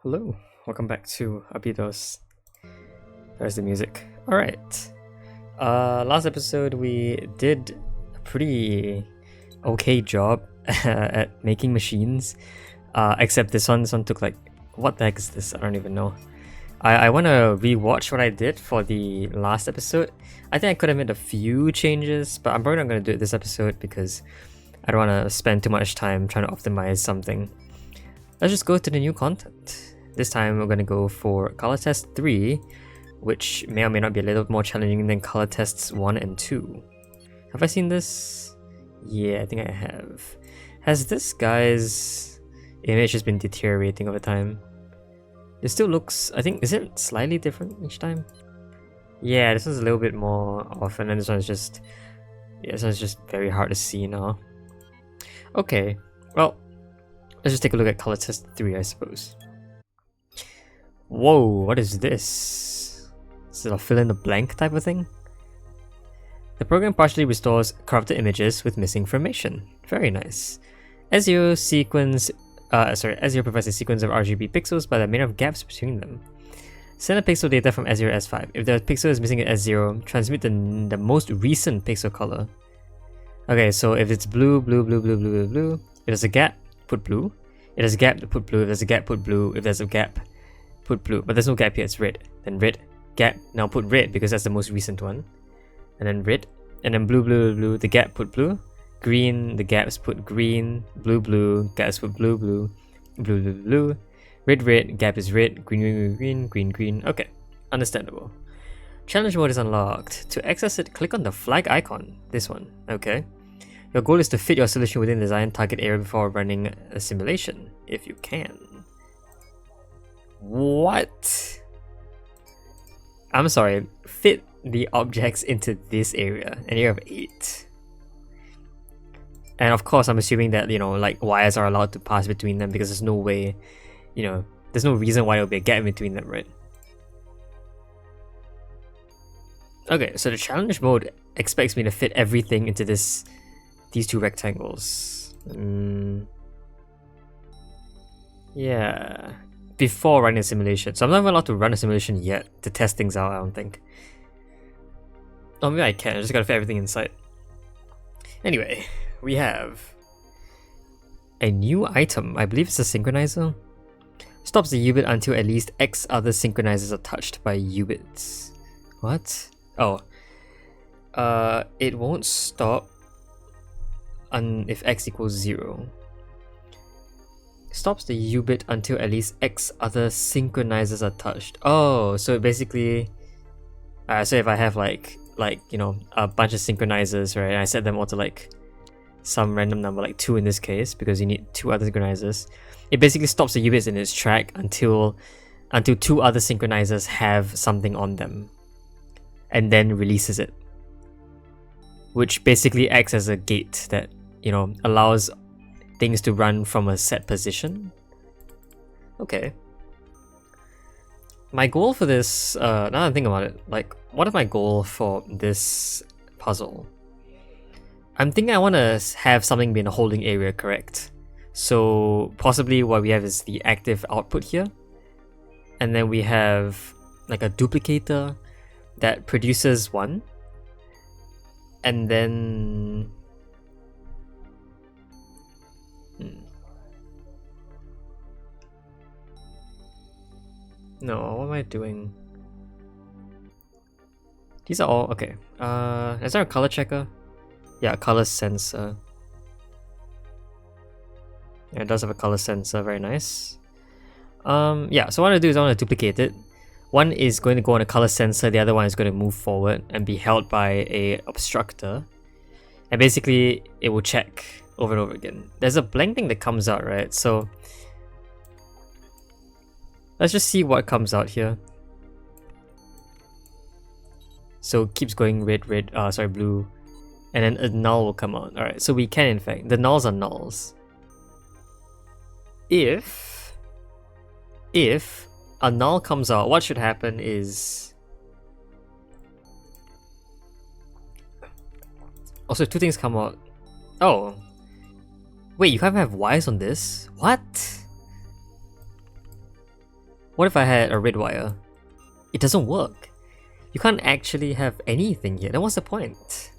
Hello, welcome back to ABI-DOS. There's the music. Alright. Last episode we did a pretty okay job at making machines. Except this one took like, what the heck is this? I don't even know. I want to rewatch what I did for the last episode. I think I could have made a few changes, but I'm probably not going to do it this episode because I don't want to spend too much time trying to optimize something. Let's just go to the new content. This time we're going to go for color test 3, which may or may not be a little more challenging than color tests 1 and 2. Have I seen this? Yeah, I think I have. Has this guy's image just been deteriorating over time? It still looks, I think, is it slightly different each time? Yeah, this one's a little bit more often, and this one's just, yeah, this one's just very hard to see now. Okay, well, let's just take a look at color test 3, I suppose. Whoa, what is this? Is it a fill in the blank type of thing? The program partially restores corrupted images with missing information. Very nice. S0 provides a sequence of RGB pixels, but are made of gaps between them. Send a pixel data from S0 to S5. If the pixel is missing at S0, transmit the most recent pixel color. Okay, so if it's blue, blue, blue, blue, blue, blue, blue. If there's a gap, put blue. If there's a gap, put blue. If there's a gap, put blue. If there's a gap, put blue. But there's no gap here, it's red. Then red, gap. Now put red because that's the most recent one. And then red. And then blue, blue, blue. The gap, put blue. Green, the gaps, put green. Blue, blue. Gaps, put blue, blue. Blue, blue, blue. Red, red. Gap is red. Green, green, green, green, green. Okay, understandable. Challenge mode is unlocked. To access it, click on the flag icon. This one. Okay. Your goal is to fit your solution within the designed target area before running a simulation, if you can. What? I'm sorry, fit the objects into this area, an area of 8. And of course, I'm assuming that, like wires are allowed to pass between them because there's no way, there's no reason why there will be a gap in between them, right? Okay, so the challenge mode expects me to fit everything into these two rectangles. Yeah. Before running a simulation. So I'm not even allowed to run a simulation yet to test things out, I don't think. Oh, maybe I can. I just gotta fit everything inside. Anyway, we have a new item. I believe it's a synchronizer. Stops the U-bit until at least X other synchronizers are touched by U-bits. What? Oh. It won't stop if X equals 0. Stops the U-bit until at least X other synchronizers are touched. Oh, so basically, so if I have like a bunch of synchronizers, right, and I set them all to like some random number, like 2 in this case, because you need 2 other synchronizers, it basically stops the U-bits in its track until 2 other synchronizers have something on them, and then releases it, which basically acts as a gate that allows things to run from a set position. Okay. My goal for this, now that I think about it, like, what is my goal for this puzzle? I'm thinking I want to have something be in a holding area, correct? So possibly what we have is the active output here. And then we have like a duplicator that produces 1. And then no, what am I doing? These are all okay. Is there a color checker? Yeah, color sensor. Yeah, it does have a color sensor, very nice. Yeah, so what I do is I want to duplicate it. One is going to go on a color sensor, the other one is going to move forward and be held by a obstructor. And basically, it will check over and over again. There's a blank thing that comes out, right? So let's just see what comes out here. So it keeps going red, blue, and then a null will come out. Alright, so we can in fact, the nulls are nulls. If a null comes out, what should happen is... Also, 2 things come out. Oh. Wait, you can't have wires on this? What? What if I had a red wire? It doesn't work. You can't actually have anything here. Then what's the point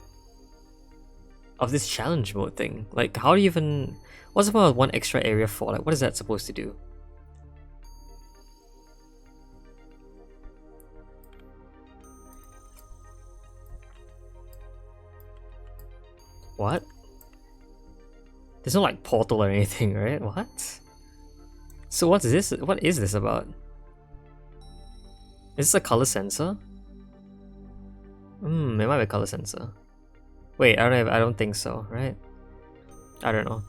of this challenge mode thing? Like, how do you even... What's the point of one extra area for? Like, what is that supposed to do? What? There's no like portal or anything, right? What? So what's this? What is this about? Is this a color sensor? It might be a color sensor. Wait, I don't think so, right? I don't know.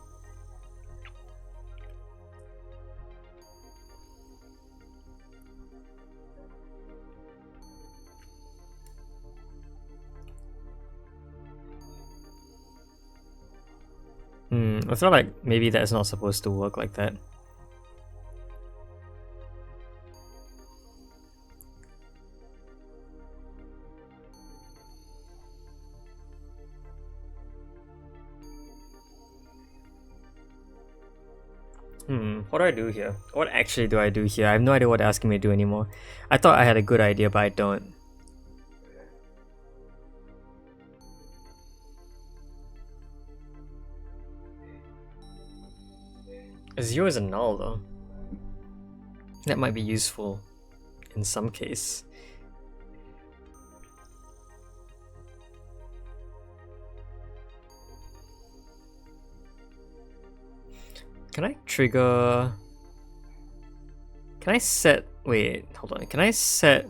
I feel like maybe that's not supposed to work like that. What do I do here? What actually do I do here? I have no idea what they're asking me to do anymore. I thought I had a good idea, but I don't. Zero is a null though. That might be useful in some case. Can I trigger... Can I set... Wait, hold on. Can I set...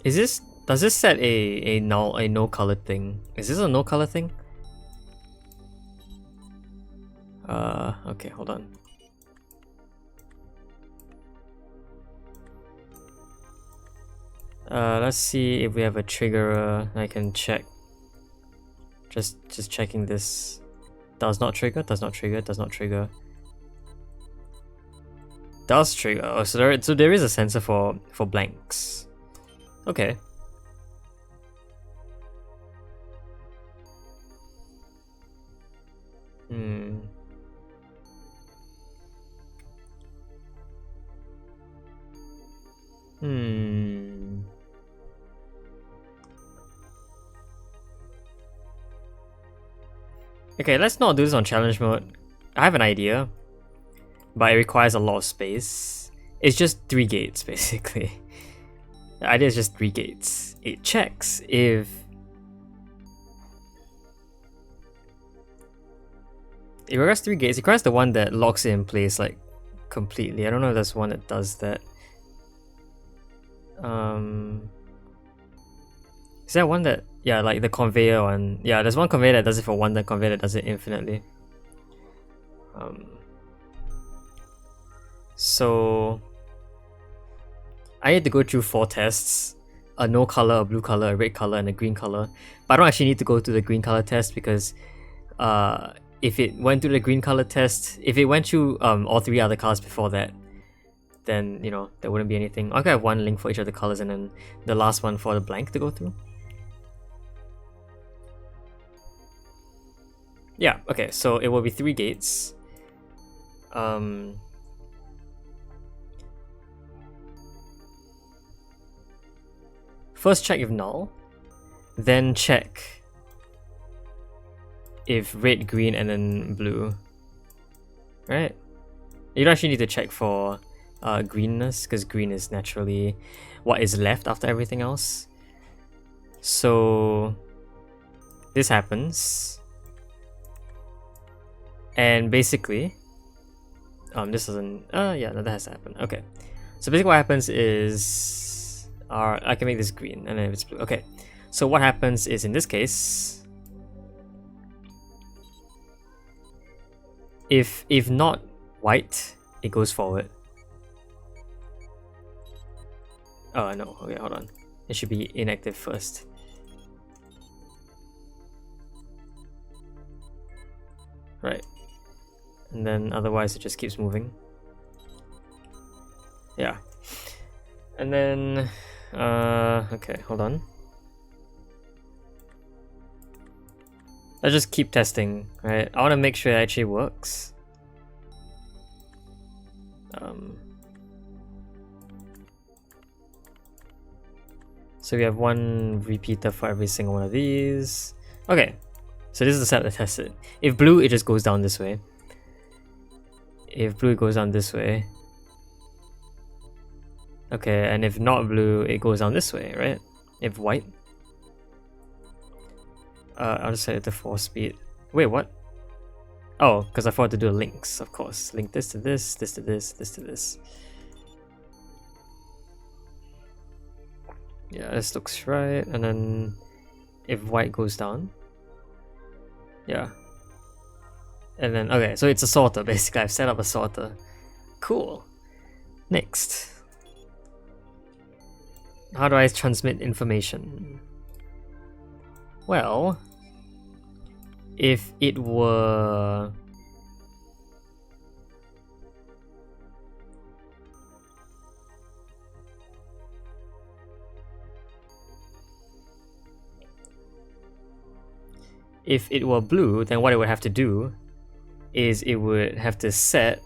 Is this... Does this set a no color thing? Is this a no color thing? Okay, hold on. Let's see if we have a trigger. I can check. Just checking this. Does not trigger. Does not trigger. Does not trigger. Does trigger. Oh, so there is a sensor for blanks. Okay. Okay, let's not do this on challenge mode. I have an idea, but it requires a lot of space. It's just 3 gates, basically. The idea is just 3 gates. It checks if... It requires 3 gates. It requires the one that locks it in place, like, completely. I don't know if there's one that does that. Is there one that... Yeah, like the conveyor one. Yeah, there's one conveyor that does it for one, the conveyor that does it infinitely. So... I need to go through 4 tests. A no color, a blue color, a red color, and a green color. But I don't actually need to go through the green color test because... if it went through the green color test... If it went through all 3 other colors before that, then, you know, there wouldn't be anything. I could have one link for each of the colors and then the last one for the blank to go through. Yeah, okay, so it will be 3 gates. First check if null, then check if red, green, and then blue. Right? You don't actually need to check for greenness, because green is naturally what is left after everything else. So this happens. And basically, this doesn't, yeah, no, that has to happen. Okay, so basically what happens is, I can make this green, and then if it's blue. Okay, so what happens is, in this case, if not white, it goes forward. Oh no, okay, hold on. It should be inactive first. Right. And then otherwise it just keeps moving. Yeah. And then okay, hold on. Let's just keep testing, right? I want to make sure it actually works. So we have one repeater for every single one of these. Okay, so this is the set to test it. If blue, it just goes down this way. If blue, it goes down this way. Okay, and if not blue, it goes down this way, right? If white. I'll just set it to 4 speed. Wait, what? Oh, because I forgot to do links, of course. Link this to this, this to this, this to this. Yeah, this looks right. And then if white goes down. Yeah. And then, okay, so it's a sorter basically. I've set up a sorter. Cool. Next. How do I transmit information? Well, if it were... If it were blue, then what it would have to do is it would have to set...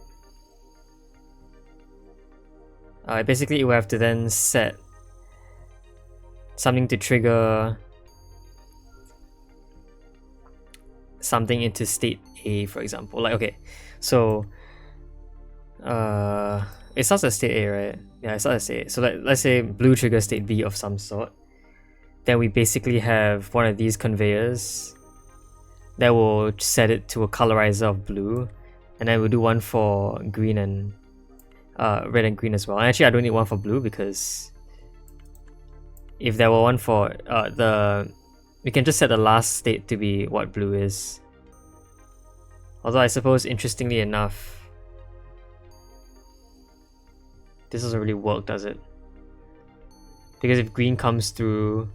basically, it would have to then set something to trigger something into state A, for example. Like, okay, so it starts at state A, right? Yeah, it starts at state A. So let's say blue triggers state B of some sort. Then we basically have one of these conveyors that will set it to a colorizer of blue, and then we'll do one for green and red and green as well. And actually, I don't need one for blue because if there were one for we can just set the last state to be what blue is. Although I suppose, interestingly enough, this doesn't really work, does it? Because if green comes through,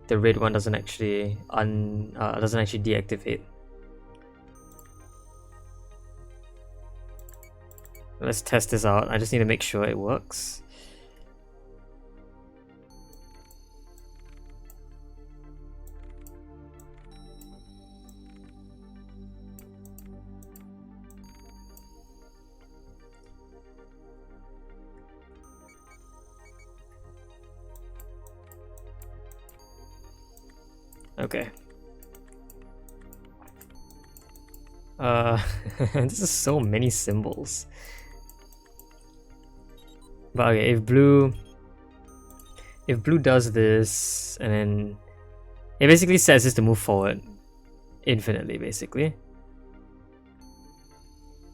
the red one doesn't actually deactivate. Let's test this out. I just need to make sure it works. Okay. This is so many symbols. But okay, if blue does this, and then it basically sets this to move forward infinitely, basically.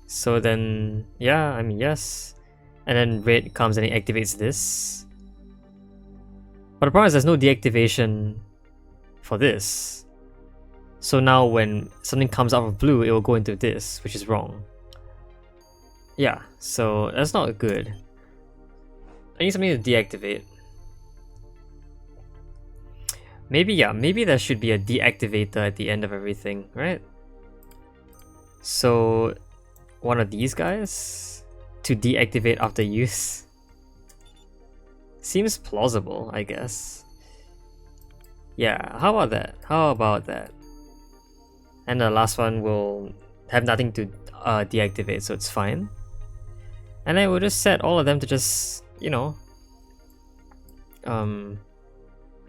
So then, yeah, I mean, yes. And then red comes and it activates this. But the problem is there's no deactivation for this. So now when something comes out of blue, it will go into this, which is wrong. Yeah, so that's not good. I need something to deactivate. Maybe there should be a deactivator at the end of everything, right? So one of these guys to deactivate after use. Seems plausible, I guess. Yeah, how about that? And the last one will have nothing to deactivate, so it's fine. And then we'll just set all of them to just, you know,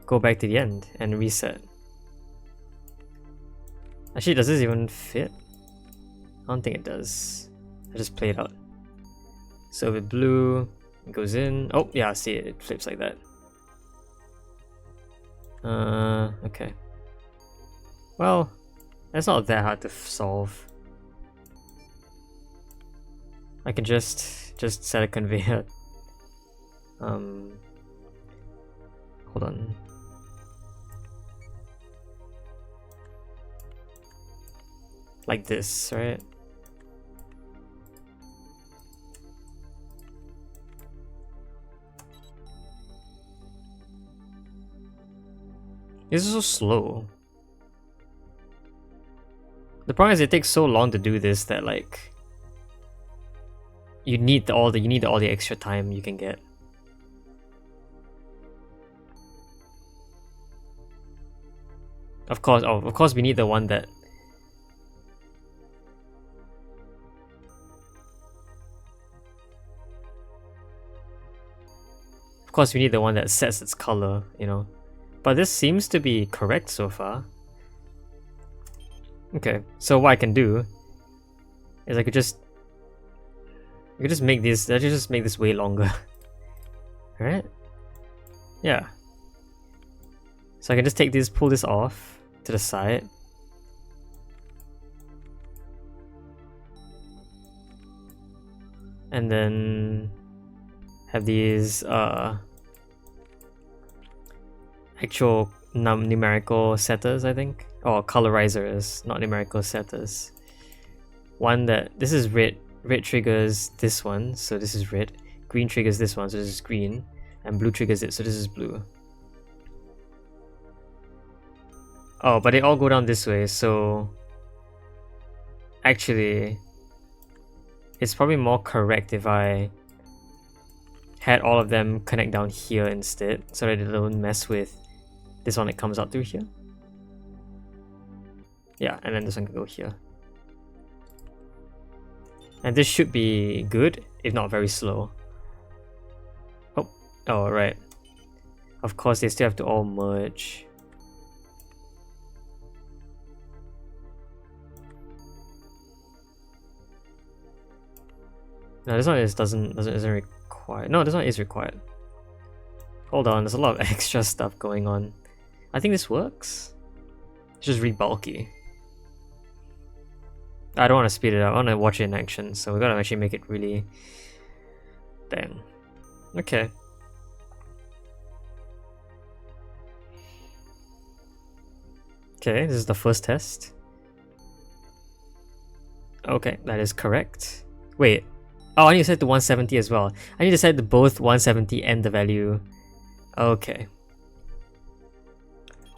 go back to the end and reset. Actually, does this even fit? I don't think it does. I just play it out. So with blue, it goes in. Oh yeah, see it flips like that. Okay. Well, that's not that hard to solve. I can just set a conveyor. Hold on. Like this, right? This is so slow. The problem is it takes so long to do this that like you need all the extra time you can get. Of course, oh, of course we need the one that... Of course we need the one that sets its color, you know. But this seems to be correct so far. Okay, so what I can do is I could just make this, just make this way longer. Alright? Yeah. So I can just take this, pull this off to the side. And then have these actual numerical setters, I think. Or colorizers, not numerical setters. One that, this is red. Red triggers this one, so this is red. Green triggers this one, so this is green. And blue triggers it, so this is blue. Oh, but they all go down this way, so... Actually, it's probably more correct if I had all of them connect down here instead, so that they don't mess with this one that comes out through here. Yeah, and then this one can go here. And this should be good, if not very slow. Oh, right. Of course, they still have to all merge. No, this one isn't required. No, this one is required. Hold on, there's a lot of extra stuff going on. I think this works. It's just really bulky. I don't want to speed it up. I want to watch it in action, so we gotta actually make it really... Damn. Okay. Okay, this is the first test. Okay, that is correct. Wait. Oh, I need to set to 170 as well. I need to set to both 170 and the value. Okay.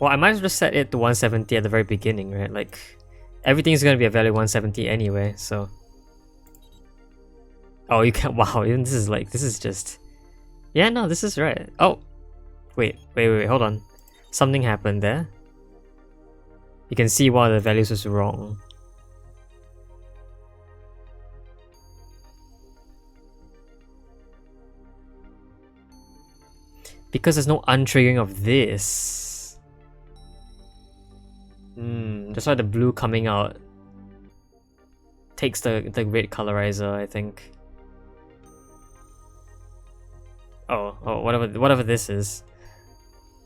Well, I might as well just set it to 170 at the very beginning, right? Like, everything's gonna be a value 170 anyway, so... Oh, you can't... Wow, even this is just... Yeah, no, this is right. Oh! Wait, hold on. Something happened there. You can see one of the values was wrong. Because there's no untriggering of this. That's why the blue coming out takes the red colorizer, I think. Oh, whatever this is.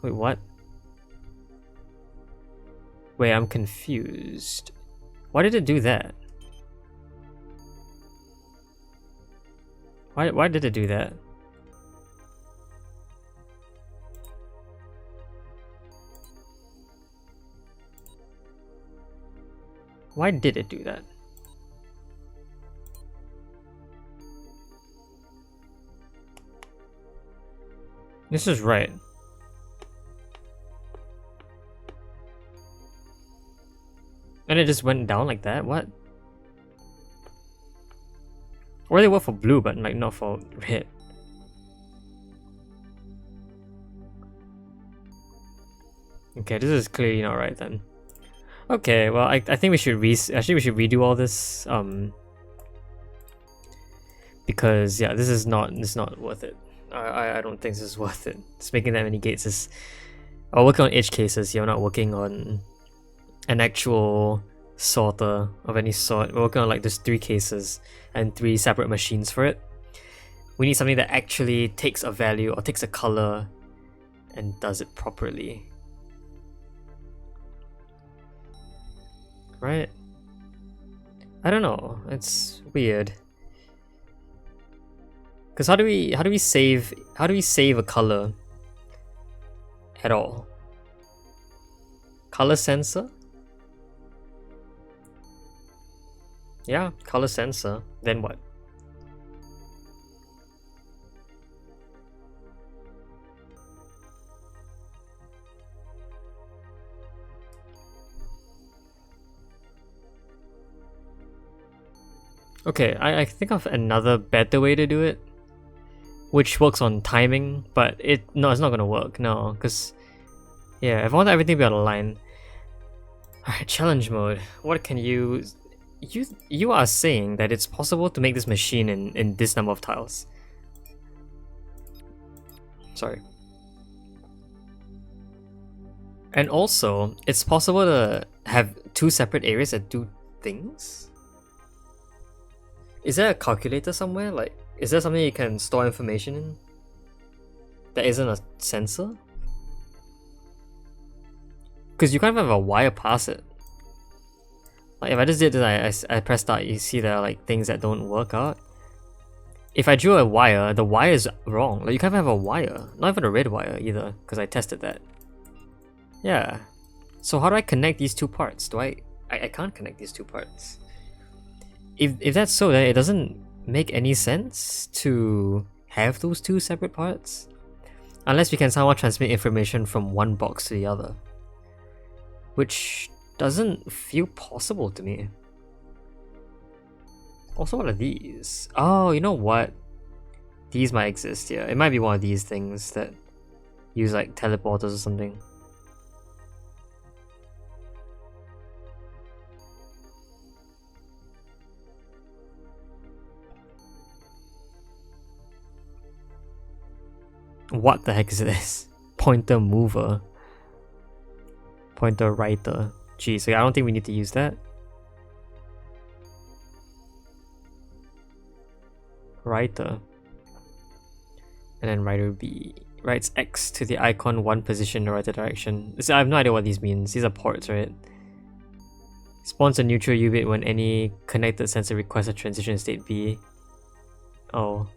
Wait, what? Wait, I'm confused. Why did it do that? Why did it do that? Why did it do that? This is right. And it just went down like that? What? Or they work for blue, but like not for red. Okay, this is clearly not right then. Okay, well I think we should redo all this. Because yeah, this is not worth it. I don't think this is worth it. Just making that many gates is... We're working on edge cases here, we're not working on an actual sorter of any sort. We're working on like just 3 cases and 3 separate machines for it. We need something that actually takes a value or takes a color and does it properly. Right? I don't know, it's weird. Because how do we save a color at all? Color sensor? Yeah, color sensor. Then what? Okay, I think of another better way to do it, which works on timing, but it's not gonna work, no, because yeah, if I want everything to be on a line, Alright, challenge mode. What can you... You are saying that it's possible to make this machine in this number of tiles. Sorry. And also, it's possible to have two separate areas that do things? Is there a calculator somewhere? Like, is there something you can store information in? That isn't a sensor? Because you can't have a wire pass it. Like if I just did this, I press start, you see there are like things that don't work out. If I drew a wire, the wire is wrong. Like you can't have a wire. Not even a red wire either, because I tested that. Yeah. So how do I connect these two parts? I can't connect these two parts. If that's so, then it doesn't make any sense to have those two separate parts. Unless we can somehow transmit information from one box to the other. Which doesn't feel possible to me. Also, what are these? Oh, you know what? These might exist, yeah. It might be one of these things that use like teleporters or something. What the heck is this? Pointer mover. Pointer writer. Geez, I don't think we need to use that. Writer. And then writer B. Writes X to the icon one position in the writer direction. So I have no idea what these means. These are ports, right? Spawns a neutral U-bit when any connected sensor requests a transition state B. Oh.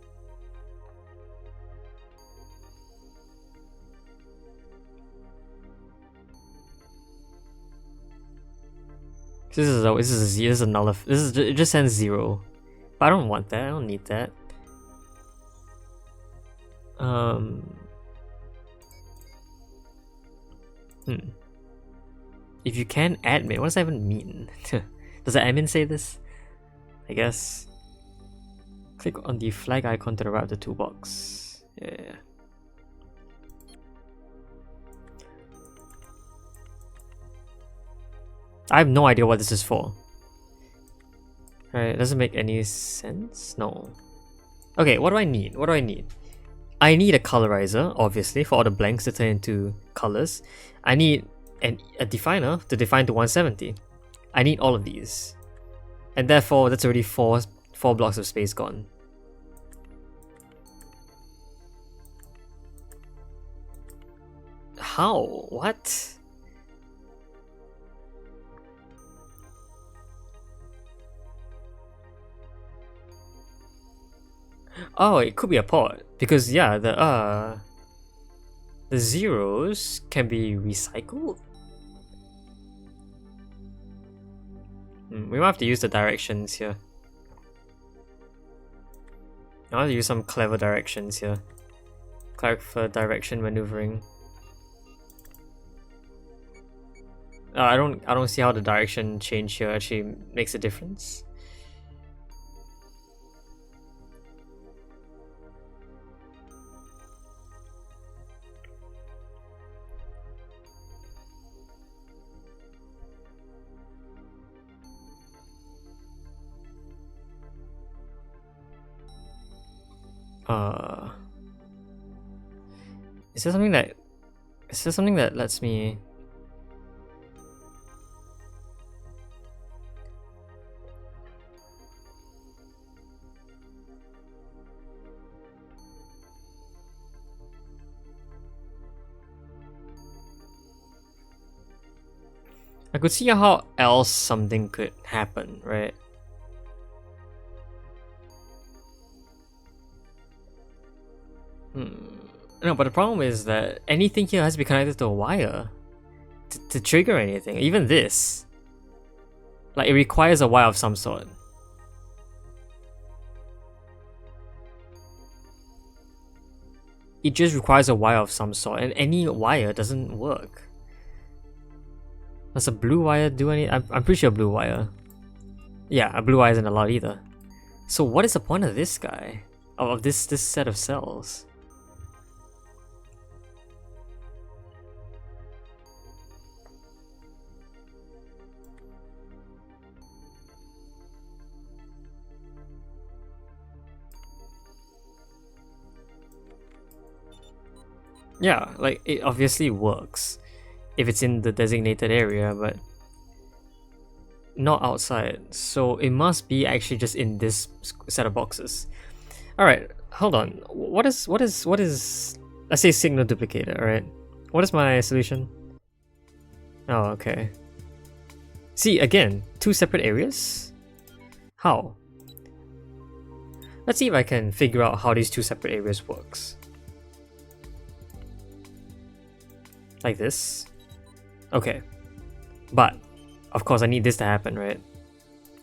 This is a null. It just sends 0. But I don't want that. I don't need that. If you can admin, what does that even mean? Does the admin say this? I guess. Click on the flag icon to the right of the toolbox. Yeah. I have no idea what this is for. Right, it doesn't make any sense? No. Okay, what do I need? What do I need? I need a colorizer, obviously, for all the blanks to turn into colors. I need a definer to define to 170. I need all of these. And therefore, that's already four blocks of space gone. How? What? Oh, it could be a port because yeah, the zeros can be recycled. We might have to use the directions here. I'll have to use some clever directions here. Clever direction maneuvering. I don't see how the direction change here actually makes a difference. Is there something that lets me... I could see how else something could happen, right? No, but the problem is that anything here has to be connected to a wire to trigger anything. Even this. Like, it requires a wire of some sort. It just requires a wire of some sort, and any wire doesn't work. Does a blue wire do any? I'm pretty sure a blue wire. Yeah, a blue wire isn't allowed either. So what is the point of this guy? Of this set of cells? Yeah, like it obviously works if it's in the designated area, but not outside. So it must be actually just in this set of boxes. All right, hold on. What is? Let's say signal duplicator. All right. What is my solution? Oh, okay. See, again, two separate areas? How? Let's see if I can figure out how these two separate areas works. Like this. Okay. But, of course, I need this to happen, right?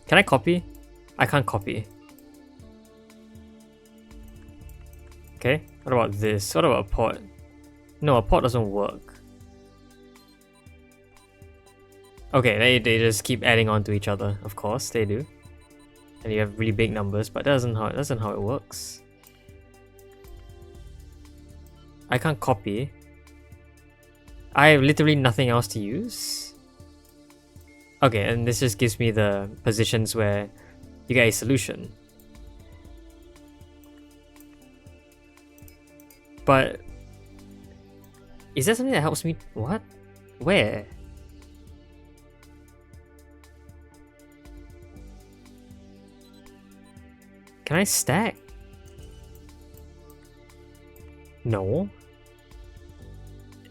Can I copy? I can't copy. Okay, what about this? What about a port? No, a port doesn't work. Okay, they just keep adding on to each other. Of course, they do. And you have really big numbers, but that's not how it works. I can't copy. I have literally nothing else to use. Okay, and this just gives me the positions where you get a solution. But is that something that helps me? What? Where? Can I stack? No.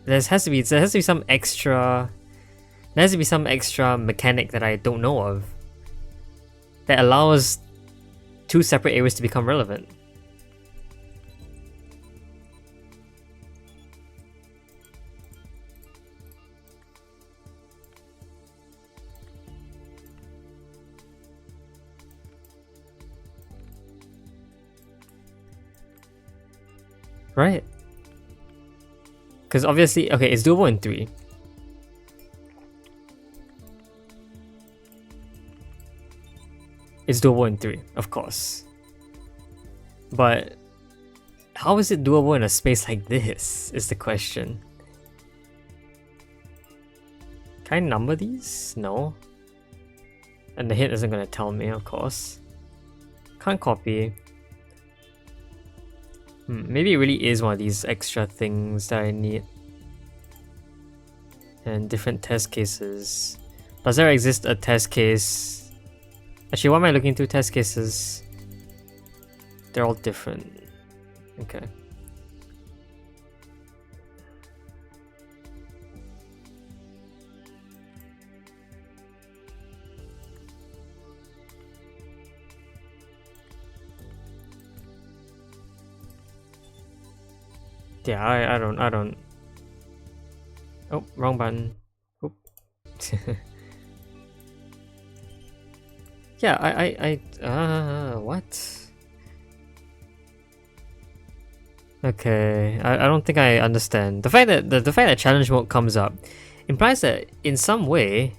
There has to be some extra. There has to be some extra mechanic that I don't know of that allows two separate areas to become relevant. Right. Because obviously, okay, it's doable in 3. It's doable in 3, of course. But how is it doable in a space like this, is the question. Can I number these? No. And the hit isn't going to tell me, of course. Can't copy. Maybe it really is one of these extra things that I need. And different test cases. Does there exist a test case? Actually, what am I looking through test cases? They're all different. Okay. Yeah, I don't. Oh, wrong button. Oop. Yeah, what? Okay, I don't think I understand. The fact that the fact that challenge mode comes up implies that in some way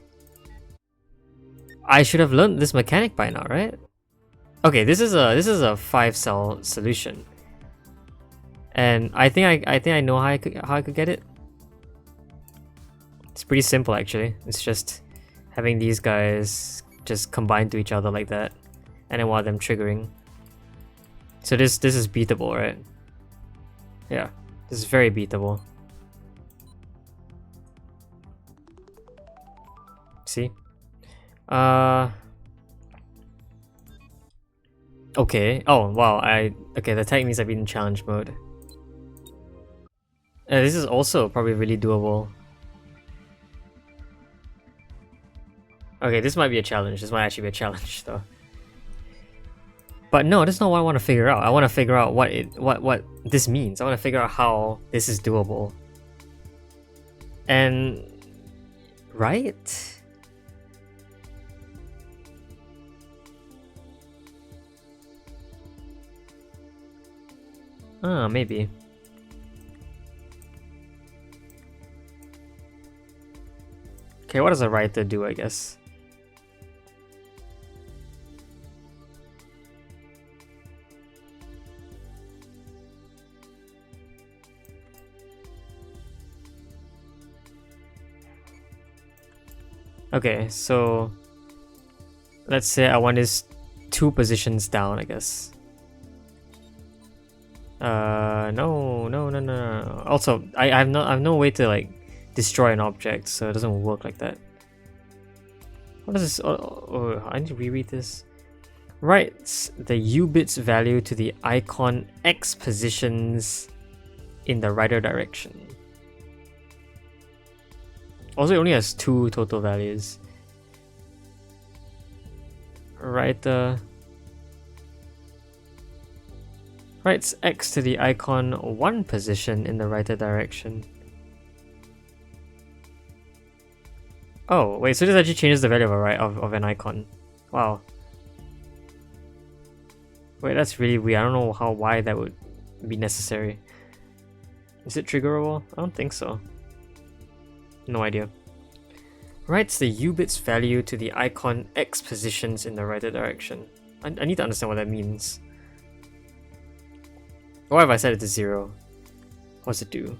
I should have learned this mechanic by now, right? Okay, this is a 5-cell solution. And I think I know how I could get it. It's pretty simple actually. It's just having these guys just combine to each other like that, and then one of them triggering. So this is beatable, right? Yeah, this is very beatable. See? Okay. Oh wow. Okay. The tag means I've been in challenge mode. This is also probably really doable. Okay, this might be a challenge. This might actually be a challenge though. But no, that's not what I want to figure out. I want to figure out what this means. I want to figure out how this is doable. And right? Maybe. Okay, what does a writer do, I guess? Okay, so let's say I want this 2 positions down, I guess. No. Also, I have no way to like destroy an object, so it doesn't work like that. What is this? I need to reread this. Writes the u-bits value to the icon X positions in the writer direction. Also, it only has 2 total values. Writer writes X to the icon 1 position in the writer direction. Oh, wait, so this actually changes the value of an icon. Wow. Wait, that's really weird. I don't know why that would be necessary. Is it triggerable? I don't think so. No idea. Writes the u-bits value to the icon X positions in the writer direction. I need to understand what that means. What if I set it to 0? What's it do?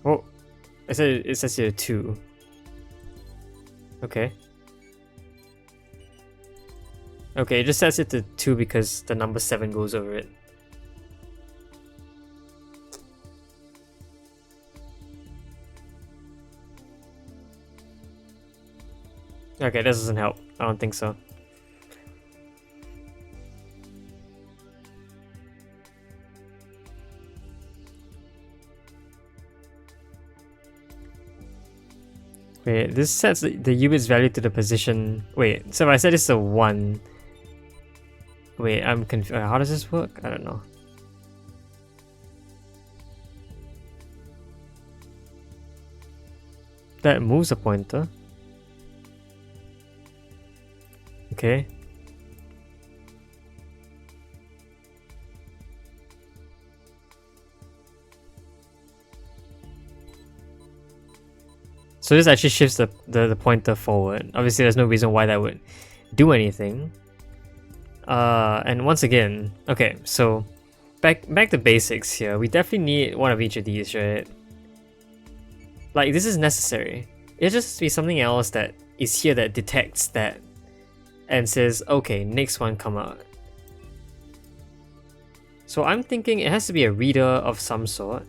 Oh, it says here 2. Okay. Okay, it just sets it to 2 because the number 7 goes over it. Okay, this doesn't help. I don't think so. Wait, this sets the u-bits value to the position. Wait, so if I set this to 1. Wait, I'm confused. How does this work? I don't know. That moves a pointer. Okay. So this actually shifts the pointer forward. Obviously, there's no reason why that would do anything. And once again, okay, so back to basics here. We definitely need one of each of these, right? Like, this is necessary. It just has to be something else that is here that detects that and says, okay, next one come out. So I'm thinking it has to be a reader of some sort,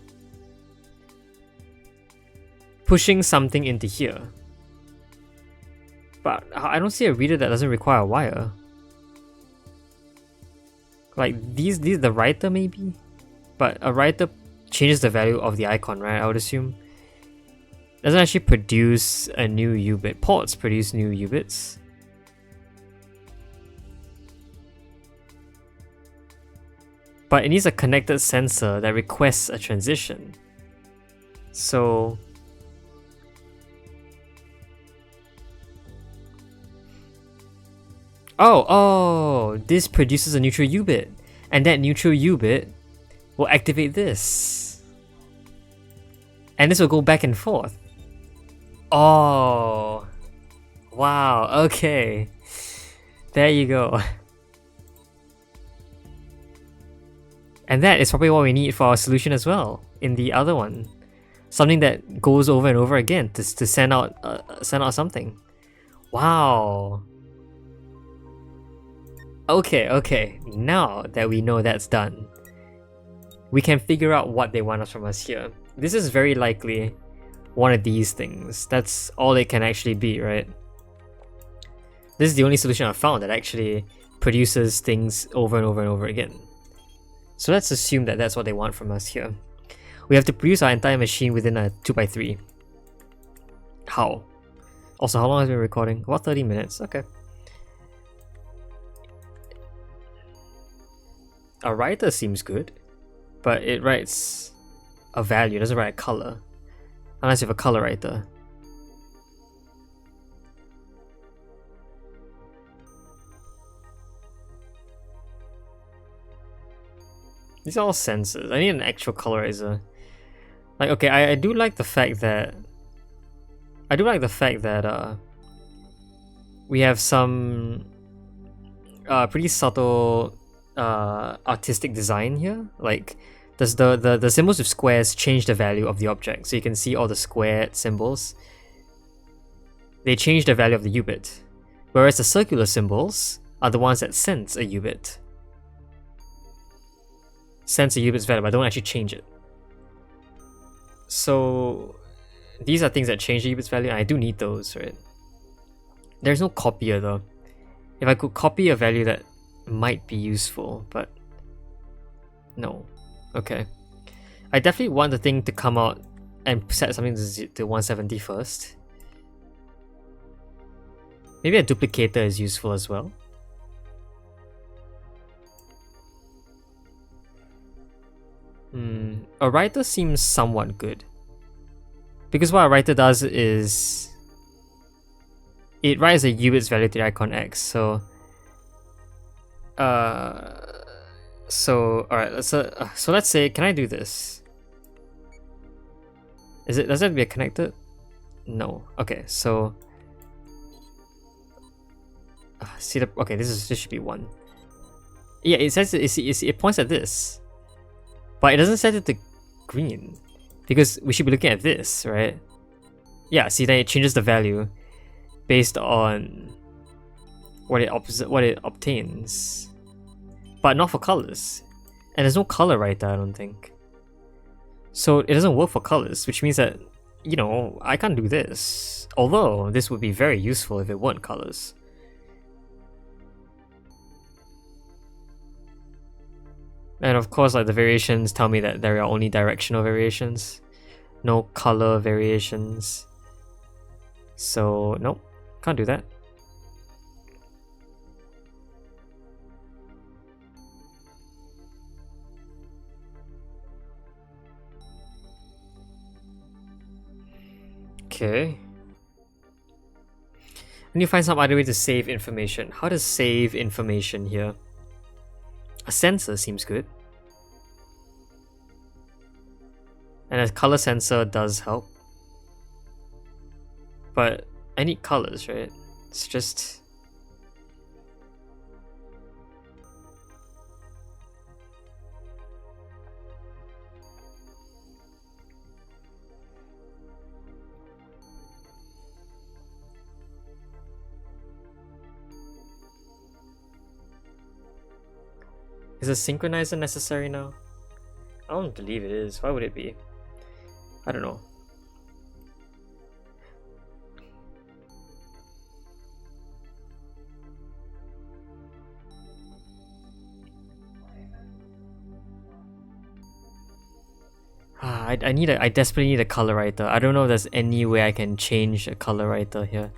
pushing something into here. But I don't see a reader that doesn't require a wire. Like these the writer maybe? But a writer changes the value of the icon, right? I would assume. Doesn't actually produce a new u-bit. Ports produce new u-bits. But it needs a connected sensor that requests a transition. So Oh, this produces a neutral u-bit, and that neutral u-bit will activate this. And this will go back and forth. Oh, wow, okay. There you go. And that is probably what we need for our solution as well, in the other one. Something that goes over and over again to send out something. Wow. Okay, now that we know that's done, we can figure out what they want from us here. This is very likely one of these things. That's all it can actually be, right? This is the only solution I've found that actually produces things over and over and over again. So let's assume that that's what they want from us here. We have to produce our entire machine within a 2x3. How? Also, how long has it been recording? About 30 minutes, okay. A writer seems good, but it writes a value, it doesn't write a color. Unless you have a color writer. These are all sensors. I need an actual colorizer. Like, okay, I do like the fact that we have some pretty subtle artistic design here. Like, does the symbols with squares change the value of the object? So you can see all the squared symbols. They change the value of the u-bit, whereas the circular symbols are the ones that sense a u-bit. sense a U-bits value, but don't actually change it. So these are things that change the U-bits value, and I do need those, right? There's no copier though. If I could copy a value, that might be useful, but no. Okay. I definitely want the thing to come out and set something to 170 first. Maybe a duplicator is useful as well. A writer seems somewhat good. Because what a writer does is it writes a U-bits value to the icon X. So alright, so let's say, can I do this? Does it have to be connected? No. Okay, so okay, this should be 1. Yeah, it says it points at this. But it doesn't set it to green. Because we should be looking at this, right? Yeah, see, then it changes the value based on what it obtains. But not for colors. And there's no color writer, I don't think. So it doesn't work for colors, which means that, you know, I can't do this. Although this would be very useful if it weren't colors. And of course, like, the variations tell me that there are only directional variations, no color variations. So nope, can't do that. Okay. I need to find some other way to save information. How to save information here? A sensor seems good. And a color sensor does help. But I need colors, right? It's just... Is a synchronizer necessary now? I don't believe it is. Why would it be? I don't know. I desperately need a color writer. I don't know if there's any way I can change a color writer here.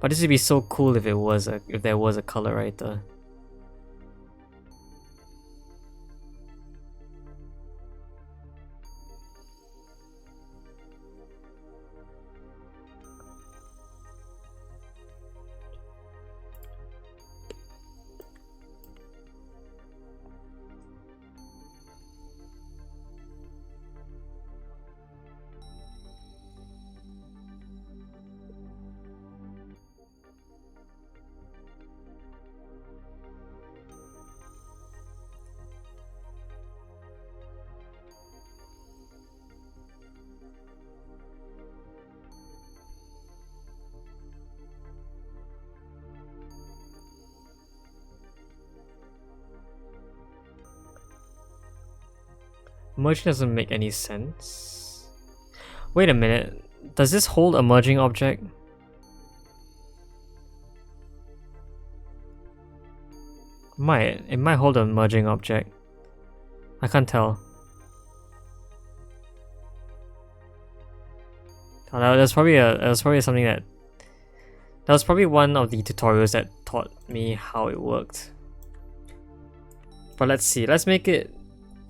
But this would be so cool if there was a color writer. Merging doesn't make any sense. Wait a minute. Does this hold a merging object? It might hold a merging object. I can't tell. Oh, that was probably something that was probably one of the tutorials that taught me how it worked. But let's see. Let's make it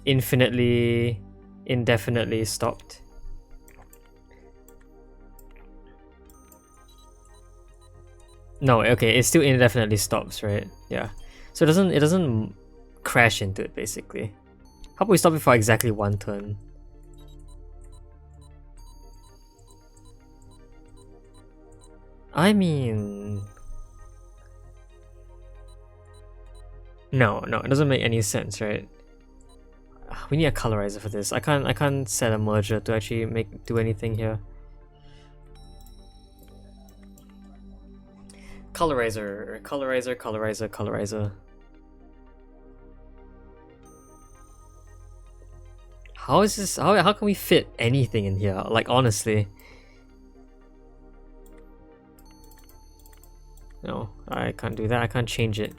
indefinitely stopped. No, okay, it still indefinitely stops, right? Yeah. So it doesn't crash into it basically. How about we stop it for exactly 1 turn? I mean, no, it doesn't make any sense, right? We need a colorizer for this. I can't set a merger to actually do anything here. Colorizer. How is this? How can we fit anything in here? Like, honestly. No, I can't do that. I can't change it.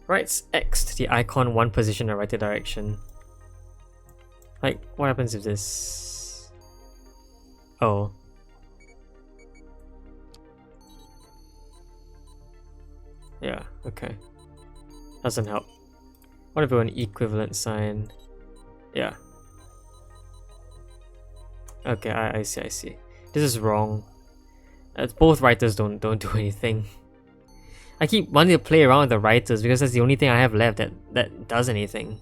Right, X to the icon one position in the right direction. Like, what happens if this... Oh. Yeah, okay. Doesn't help. What if we want an equivalent sign? Yeah. Okay, I see. This is wrong. Both writers don't do anything. I keep wanting to play around with the writers because that's the only thing I have left that does anything.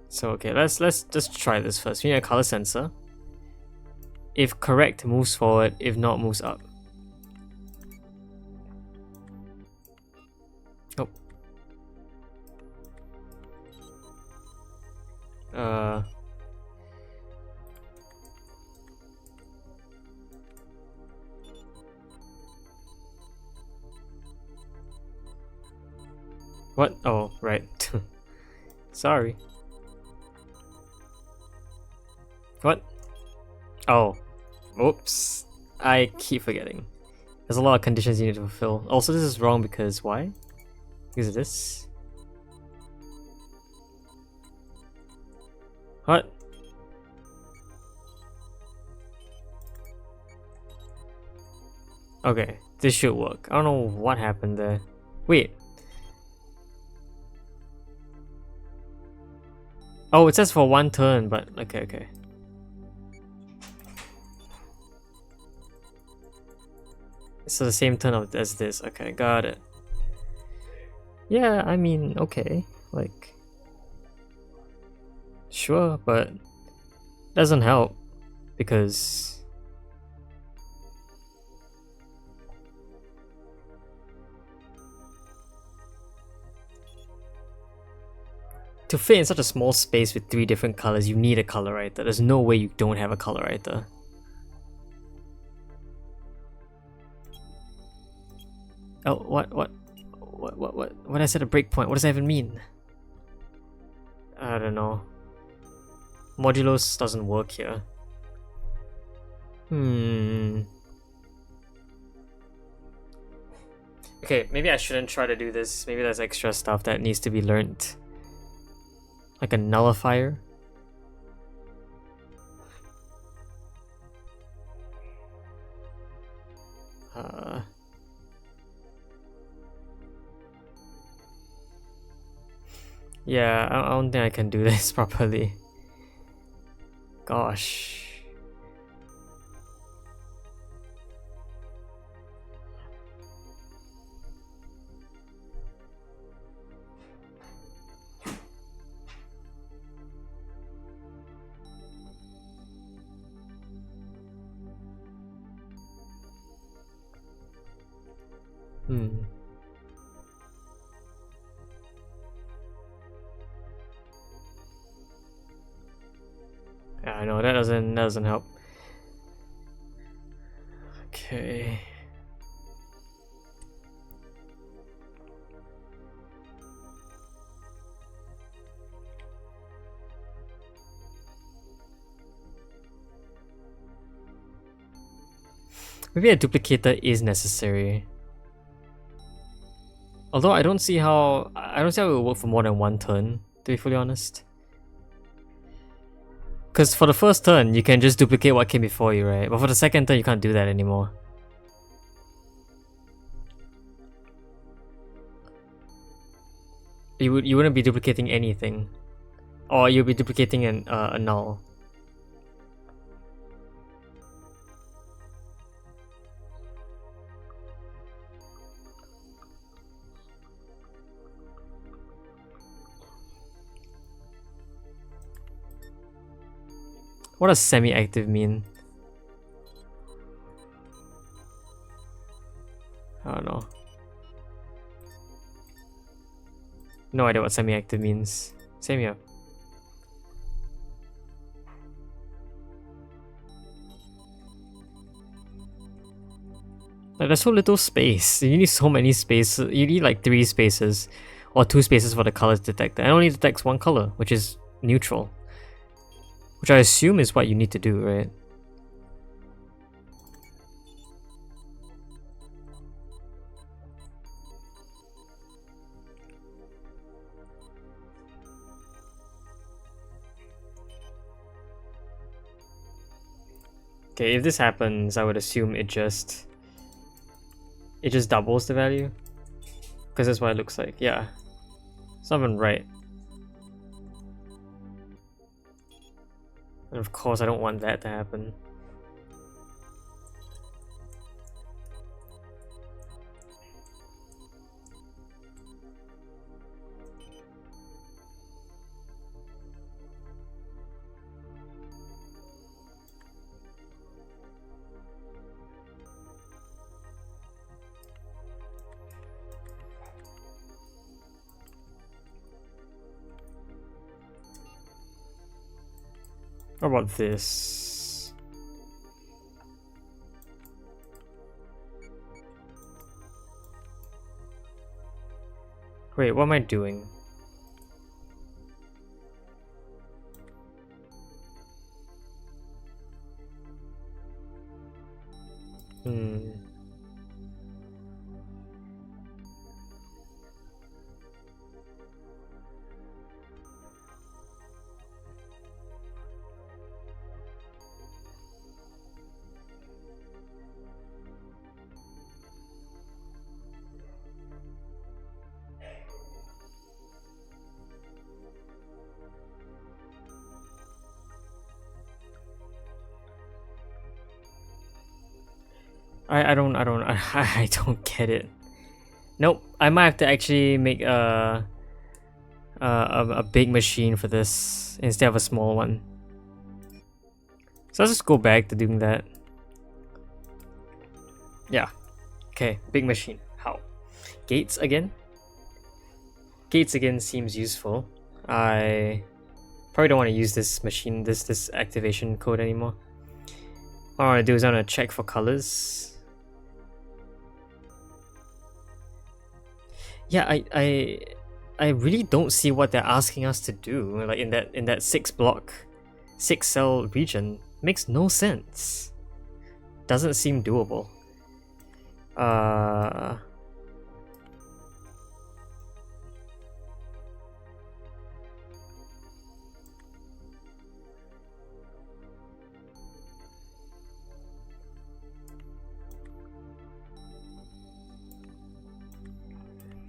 So okay, let's just try this first. We need a color sensor. If correct, moves forward. If not, moves up. Oh. What? Oh, right. Sorry. What? Oh. Oops. I keep forgetting. There's a lot of conditions you need to fulfill. Also, this is wrong because why? Because of this. What? Okay, this should work. I don't know what happened there. Wait. Oh, it says for one turn, but okay. So the same turn as this. Okay, got it. Yeah, I mean, okay. Like, sure, but doesn't help because to fit in such a small space with 3 different colors, you need a color writer. There's no way you don't have a color writer. Oh, what I said a breakpoint, what does that even mean? I don't know. Modulos doesn't work here. Okay, maybe I shouldn't try to do this. Maybe there's extra stuff that needs to be learned. Like a nullifier. Yeah, I don't think I can do this properly. Gosh. Yeah, I know that doesn't help. Okay. Maybe a duplicator is necessary. Although I don't see how it will work for more than one turn, to be fully honest. Because for the first turn, you can just duplicate what came before you, right? But for the second turn, you can't do that anymore. You wouldn't be duplicating anything, or you'll be duplicating a null. What does semi-active mean? I don't know. No idea what semi-active means. Same here. Like, there's so little space. You need so many spaces. You need like 3 spaces or 2 spaces for the colors detector. It only detects 1 color, which is neutral. Which I assume is what you need to do, right? Okay, if this happens, I would assume it just doubles the value. Because that's what it looks like. Yeah. It's not even right. And of course, I don't want that to happen. What about this? Wait, what am I doing? I don't get it. Nope, I might have to actually make a big machine for this instead of a small one. So let's just go back to doing that. Yeah. Okay, big machine. How? Gates again? Gates again seems useful. I probably don't want to use this machine, this activation code anymore. What I want to do is I want to check for colors. Yeah, I really don't see what they're asking us to do. Like in that 6 cell region, makes no sense. Doesn't seem doable.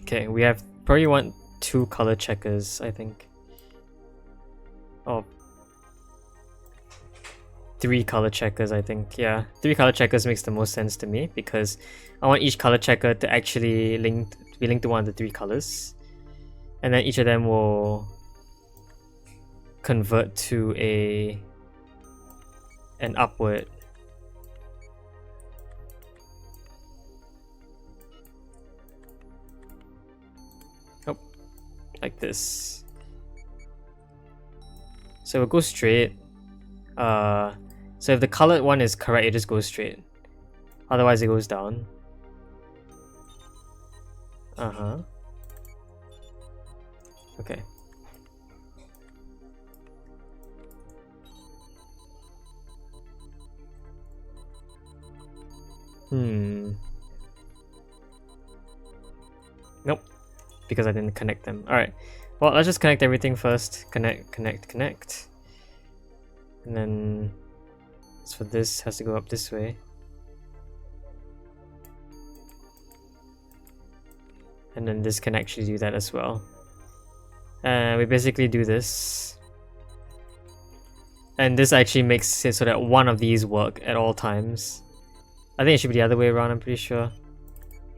Okay, we have probably want 2 color checkers, I think. Oh. 3 color checkers, I think. Yeah, 3 color checkers makes the most sense to me because I want each color checker to actually be linked to one of the 3 colors. And then each of them will convert to an upward. Like this. So it goes straight. So if the colored one is correct, it just goes straight. Otherwise it goes down. Okay. Nope. Because I didn't connect them. Alright. Well, let's just connect everything first. Connect. And then as for this, has to go up this way. And then this can actually do that as well. We basically do this. And this actually makes it so that one of these work at all times. I think it should be the other way around, I'm pretty sure.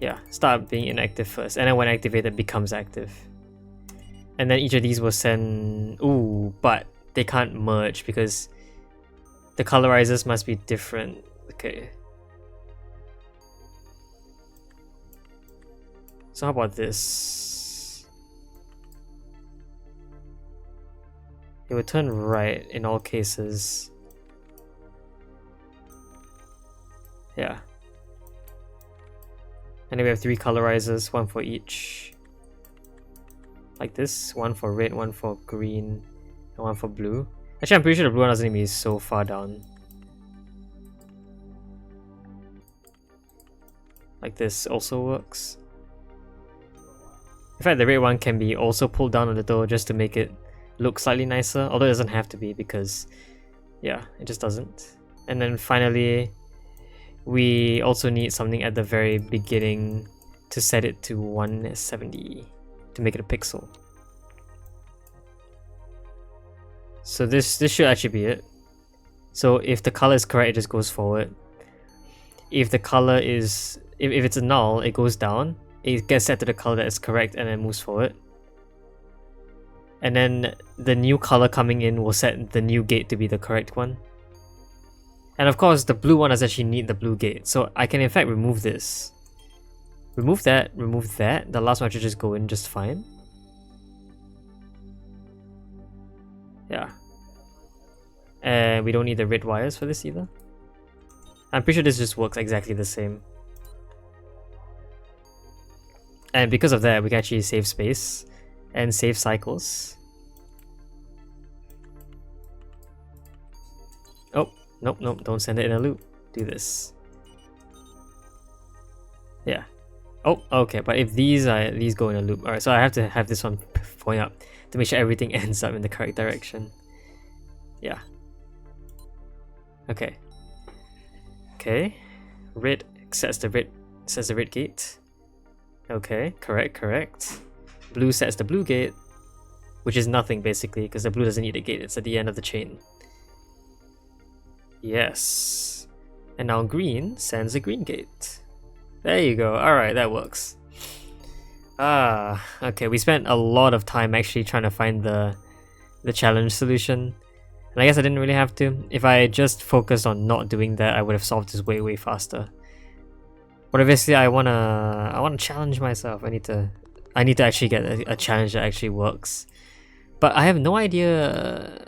Yeah, start being inactive first, and then when activated, becomes active. And then each of these will send... Ooh, but they can't merge because The colorizers must be different. Okay. So how about this? It would turn right in all cases. Yeah. And then we have 3 colorizers, 1 for each. Like this, 1 for red, 1 for green, and 1 for blue. Actually, I'm pretty sure the blue one doesn't even be so far down. Like this also works. In fact, the red one can be also pulled down a little just to make it look slightly nicer, although it doesn't have to be because, yeah, it just doesn't. And then finally, we also need something at the very beginning to set it to 170 to make it a pixel. So this should actually be it. So if the color is correct, it just goes forward. If the color is, if it's a null, it goes down. It gets set to the color that is correct and then moves forward. And then the new color coming in will set the new gate to be the correct one. And of course, the blue one does actually need the blue gate. So I can in fact remove this. Remove that, remove that. The last one should just go in just fine. Yeah. And we don't need the red wires for this either. I'm pretty sure this just works exactly the same. And because of that, we can actually save space and save cycles. Oh, nope, nope, don't send it in a loop. Do this. Yeah. Oh, okay, but if these go in a loop. Alright, so I have to have this one point up to make sure everything ends up in the correct direction. Yeah. Okay. Okay. Red sets the red gate. Okay, correct. Blue sets the blue gate, which is nothing basically, because the blue doesn't need a gate, it's at the end of the chain. Yes. And now green sends a green gate. There you go, alright, that works. Okay, we spent a lot of time actually trying to find the challenge solution. And I guess I didn't really have to. If I just focused on not doing that, I would have solved this way faster. But obviously I wanna challenge myself. I need to actually get a challenge that actually works. But I have no idea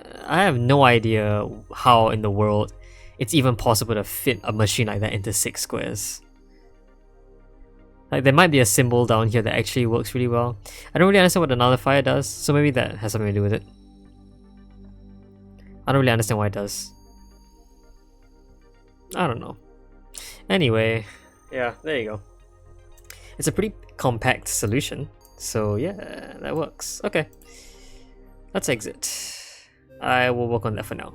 how in the world it's even possible to fit a machine like that into 6 squares. Like there might be a symbol down here that actually works really well. I don't really understand what the nullifier does, so maybe that has something to do with it. I don't really understand why it does. I don't know. Anyway, yeah, there you go. It's a pretty compact solution, so yeah, that works. Okay, let's exit. I will work on that for now.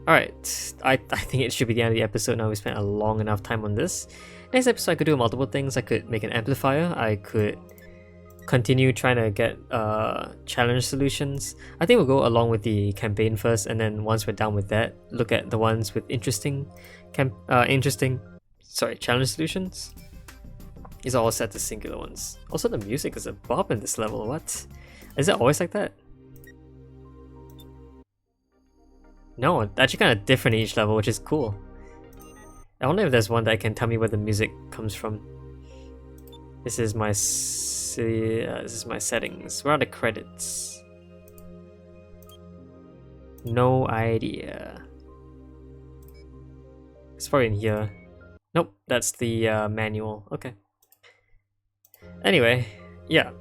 Alright, I think it should be the end of the episode now. We spent a long enough time on this. Next episode I could do multiple things. I could make an amplifier, I could continue trying to get challenge solutions. I think we'll go along with the campaign first, and then once we're done with that, look at the ones with interesting challenge solutions. These are all set to singular ones. Also the music is a bop in this level, what? Is it always like that? No, it's actually kind of different each level, which is cool. I wonder if there's one that can tell me where the music comes from. This is my settings. Where are the credits? No idea. It's probably in here. Nope, that's the manual. Okay. Anyway, yeah.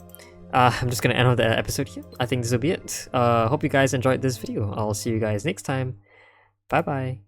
I'm just gonna end off the episode here. I think this will be it. Hope you guys enjoyed this video. I'll see you guys next time. Bye bye.